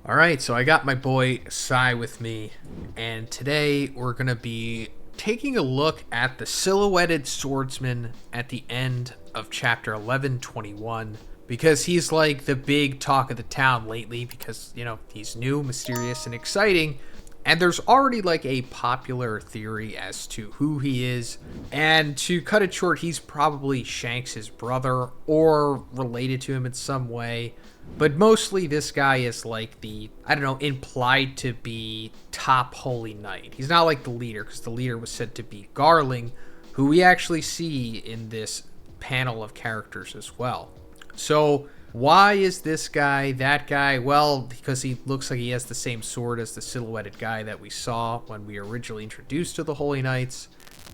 All right, so I got my boy Sai with me, and today we're going to be taking a look at the silhouetted swordsman at the end of chapter 1121 because he's like the big talk of the town lately because, he's new, mysterious, and exciting. And there's already like a popular theory as to who he is. And to cut it short, he's probably Shanks' brother or related to him in some way. But mostly this guy is like implied to be top holy knight. He's not like the leader, because the leader was said to be Garling, who we actually see in this panel of characters as well. So why is this guy that guy? Well, because he looks like he has the same sword as the silhouetted guy that we saw when we were originally introduced to the Holy Knights.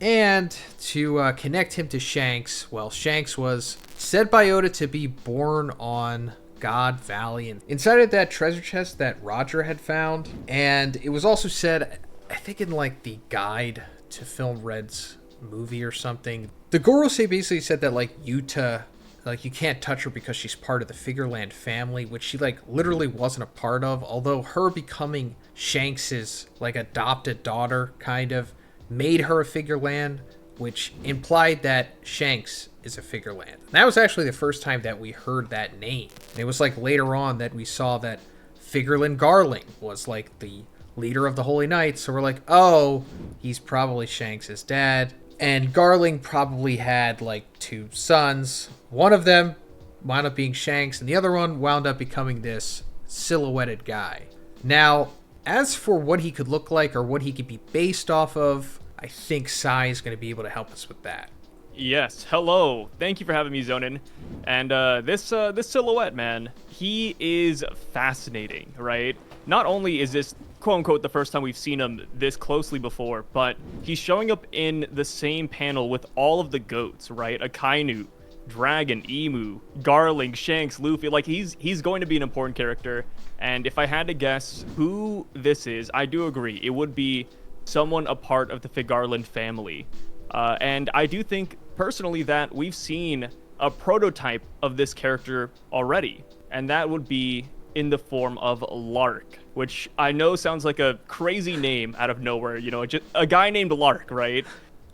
And to connect him to Shanks, well, Shanks was said by Oda to be born on God Valley and inside of that treasure chest that Roger had found. And it was also said, I think in like the guide to Film Red's movie or something, the Gorosei basically said that like Yuta, like you can't touch her because she's part of the Figureland family, which she like literally wasn't a part of, although her becoming Shanks's like adopted daughter kind of made her a Figureland, which implied that Shanks is a Figureland. And that was actually the first time that we heard that name. And it was like later on that we saw that Figureland Garling was like the leader of the Holy Knights. So we're like, oh, he's probably Shanks' dad. And Garling probably had like two sons. One of them wound up being Shanks, and the other one wound up becoming this silhouetted guy. Now, as for what he could look like or what he could be based off of, I think Sai is going to be able to help us with that. Yes, hello. Thank you for having me, Zhoniin. And this silhouette, man, he is fascinating, right? Not only is this quote-unquote the first time we've seen him this closely before, but he's showing up in the same panel with all of the goats, right? Akainu, Dragon, Emu, Garling, Shanks, Luffy. Like, he's going to be an important character. And if I had to guess who this is, I do agree. It would be someone a part of the Figureland family. And I do think, personally, that we've seen a prototype of this character already. And that would be in the form of Lark, which I know sounds like a crazy name out of nowhere. Just a guy named Lark, right?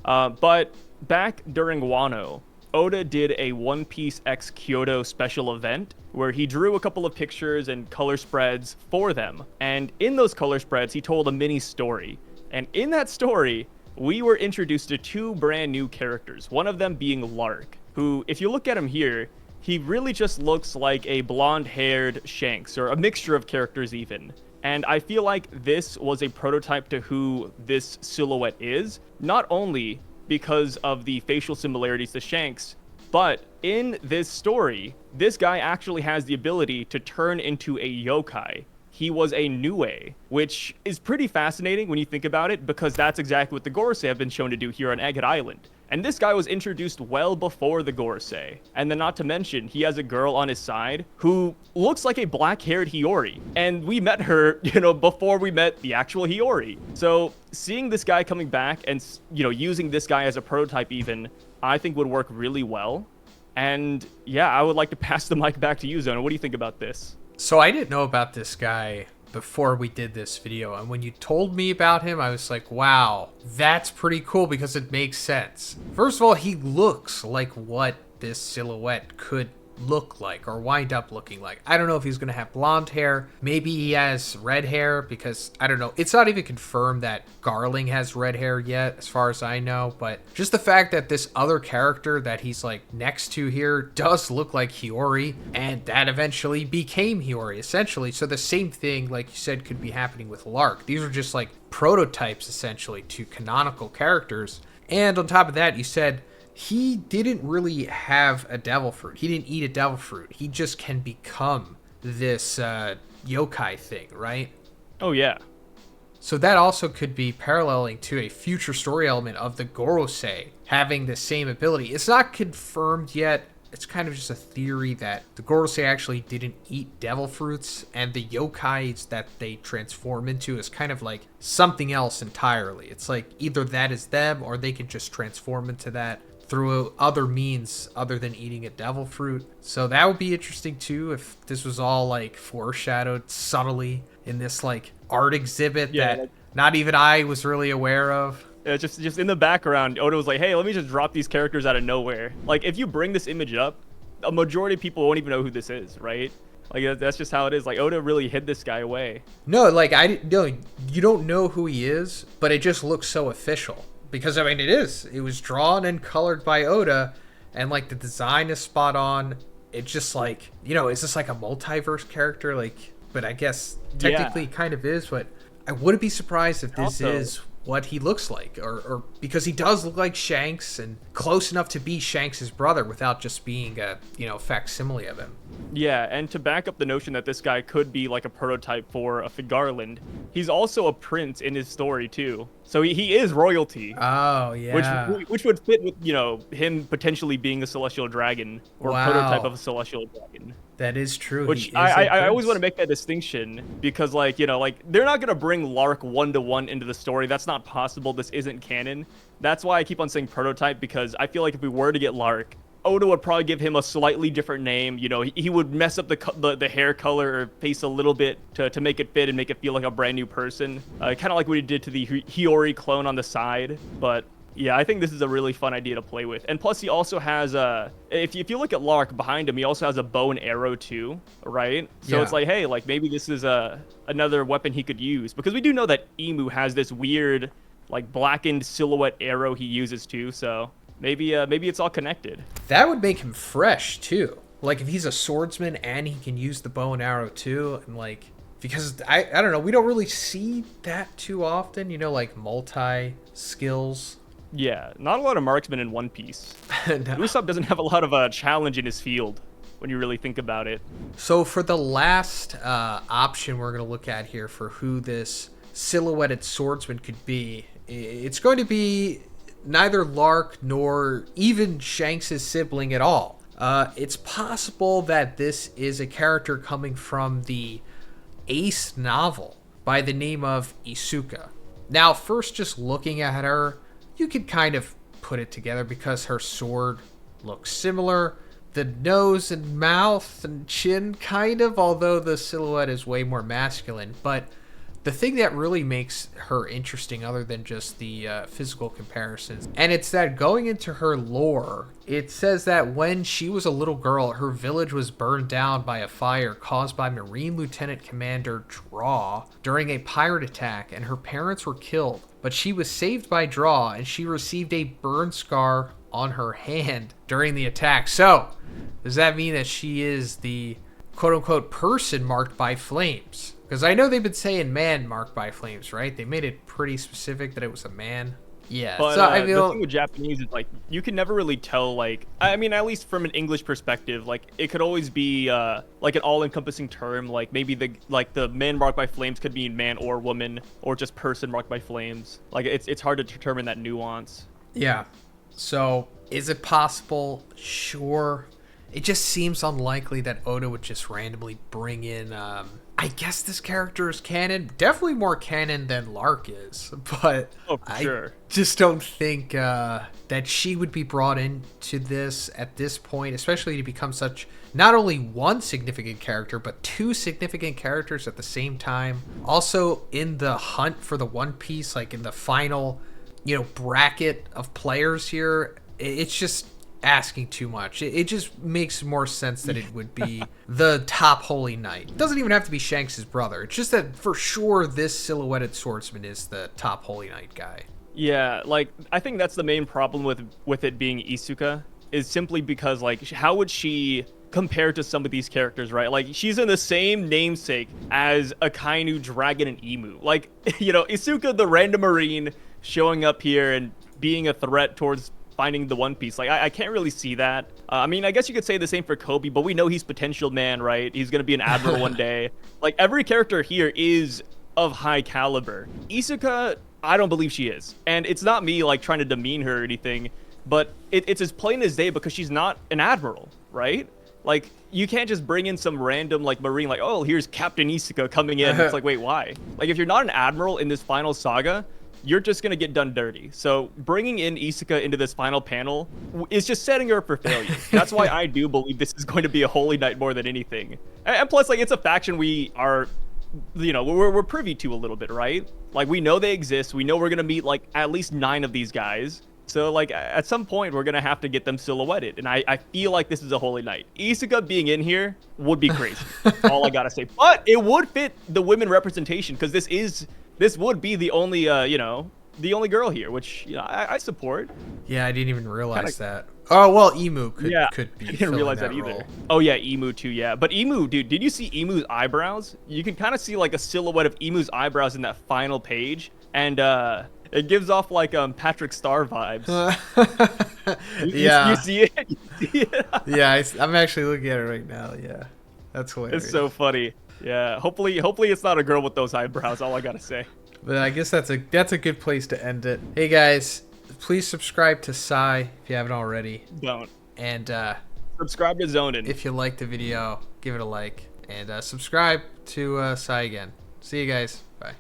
But back during Wano, Oda did a One Piece X Kyoto special event where he drew a couple of pictures and color spreads for them. And in those color spreads, he told a mini story. And in that story, we were introduced to two brand new characters, one of them being Lark, who, if you look at him here, he really just looks like a blonde-haired Shanks, or a mixture of characters even. And I feel like this was a prototype to who this silhouette is, not only because of the facial similarities to Shanks, but in this story, this guy actually has the ability to turn into a yokai. He was a Nue, which is pretty fascinating when you think about it, because that's exactly what the Gorosei have been shown to do here on Egghead Island. And this guy was introduced well before the Gorosei. And then not to mention, he has a girl on his side who looks like a black-haired Hiyori. And we met her, before we met the actual Hiyori. So seeing this guy coming back and, using this guy as a prototype even, I think would work really well. And yeah, I would like to pass the mic back to you, Zona. What do you think about this? So I didn't know about this guy before we did this video, and when you told me about him, I was like, wow, that's pretty cool because it makes sense. First of all, he looks like what this silhouette could look like or wind up looking like. I don't know if he's going to have blonde hair. Maybe he has red hair because, I don't know. It's not even confirmed that Garling has red hair yet, as far as I know. But just the fact that this other character that he's like next to here does look like Hiyori, and that eventually became Hiyori, essentially. So the same thing, like you said, could be happening with Lark. These are just like prototypes, essentially, to canonical characters. And on top of that, you said he didn't really have a devil fruit. He didn't eat a devil fruit. He just can become this yokai thing, right? Oh, yeah. So that also could be paralleling to a future story element of the Gorosei having the same ability. It's not confirmed yet. It's kind of just a theory that the Gorosei actually didn't eat devil fruits, and the yokais that they transform into is kind of like something else entirely. It's like either that is them or they can just transform into that through other means other than eating a devil fruit. So that would be interesting too if this was all like foreshadowed subtly in this like art exhibit Yeah, that not even I was really aware of. yeah, just in the background, Oda was like, hey, let me just drop these characters out of nowhere. Like, if you bring this image up, a majority of people won't even know who this is, right? Like, that's just how it is. Like, Oda really hid this guy away. No, like no, you don't know who he is, but it just looks so official. Because I mean it is. It was drawn and colored by Oda, and like the design is spot on. It's just like, is this like a multiverse character? Like, but I guess technically kind of is, but I wouldn't be surprised if this is what he looks like, or because he does look like Shanks and close enough to be Shanks' brother without just being a facsimile of him. Yeah, and to back up the notion that this guy could be like a prototype for a figureland, he's also a prince in his story too. So he is royalty. Oh yeah, which would fit with him potentially being a celestial dragon or a prototype of a celestial dragon. That is true. Which I always want to make that distinction because like they're not gonna bring Lark 1-to-1 into the story. That's not possible. This isn't canon. That's why I keep on saying prototype, because I feel like if we were to get Lark, Oda would probably give him a slightly different name. He would mess up the hair color or face a little bit to make it fit and make it feel like a brand new person. Kind of like what he did to the Hiyori clone on the side. But yeah, I think this is a really fun idea to play with. And plus, he also has if you look at Lark behind him, he also has a bow and arrow too, right? So it's like, hey, like maybe this is another weapon he could use, because we do know that Emu has this weird like blackened silhouette arrow he uses too. So maybe it's all connected. That would make him fresh too. Like if he's a swordsman and he can use the bow and arrow too, and like because I don't know, we don't really see that too often. Like multi skills. Yeah, not a lot of marksmen in One Piece. No. Usopp doesn't have a lot of challenge in his field when you really think about it. So for the last option we're going to look at here for who this silhouetted swordsman could be, it's going to be neither Lark nor even Shanks' sibling at all. It's possible that this is a character coming from the Ace novel by the name of Isuka. Now, first just looking at her, you could kind of put it together because her sword looks similar. The nose and mouth and chin kind of, although the silhouette is way more masculine. But the thing that really makes her interesting, other than just the physical comparisons, and it's that going into her lore, it says that when she was a little girl, her village was burned down by a fire caused by Marine Lieutenant Commander Draw during a pirate attack, and her parents were killed. But she was saved by Draw, and she received a burn scar on her hand during the attack. So, does that mean that she is the quote-unquote person marked by flames? Because I know they've been saying man marked by flames, right? They made it pretty specific that it was a man. Yeah. But so I feel the thing with Japanese is like you can never really tell. Like I mean, at least from an English perspective, like it could always be like an all-encompassing term. Like maybe the man marked by flames could mean man or woman, or just person marked by flames. Like it's hard to determine that nuance. Yeah. So is it possible? Sure. It just seems unlikely that Oda would just randomly bring in. I guess this character is canon. Definitely more canon than Lark is, but I just don't think that she would be brought into this at this point, especially to become such not only one significant character, but two significant characters at the same time. Also in the hunt for the One Piece, like in the final, bracket of players here, it's just asking too much. It just makes more sense that it would be the top holy knight. It doesn't even have to be Shanks' brother. It's just that for sure this silhouetted swordsman is the top holy knight guy. Yeah, like I think that's the main problem with it being Isuka, is simply because like how would she compare to some of these characters, right? Like she's in the same namesake as Akainu, Dragon, and Emu. Like, Isuka, the random marine, showing up here and being a threat towards finding the One Piece. Like, I can't really see that. I mean, I guess you could say the same for Kobe, but we know he's potential man, right? He's going to be an admiral one day. Like, every character here is of high caliber. Isuka, I don't believe she is. And it's not me, like, trying to demean her or anything, but it's as plain as day because she's not an admiral, right? Like, you can't just bring in some random, like, marine, like, oh, here's Captain Isuka coming in. It's like, wait, why? Like, if you're not an admiral in this final saga, you're just gonna get done dirty. So bringing in Isuka into this final panel is just setting her up for failure. That's why I do believe this is going to be a holy night more than anything. And plus, like, it's a faction we are, you know, we're privy to a little bit, right? Like, we know they exist. We know we're gonna meet like at least 9 of these guys. So, like, at some point, we're going to have to get them silhouetted. And I feel like this is a holy night. Isuka being in here would be crazy. All I got to say. But it would fit the women representation, because this would be the only, you know, the only girl here, which, you know, I support. Yeah, I didn't even realize that. Oh, well, Emu could be. I didn't realize that either. Role. Oh, yeah, Emu too, yeah. But Emu, dude, did you see Emu's eyebrows? You can kind of see, like, a silhouette of Emu's eyebrows in that final page. And, it gives off like Patrick Star vibes. You see it? You see it? Yeah, I'm actually looking at it right now. Yeah, that's hilarious. It's so funny. Yeah, hopefully it's not a girl with those eyebrows. All I gotta say. But I guess that's a good place to end it. Hey guys, please subscribe to Psy if you haven't already. Don't. And subscribe to Zhoniin. If you liked the video, give it a like, and subscribe to Psy again. See you guys. Bye.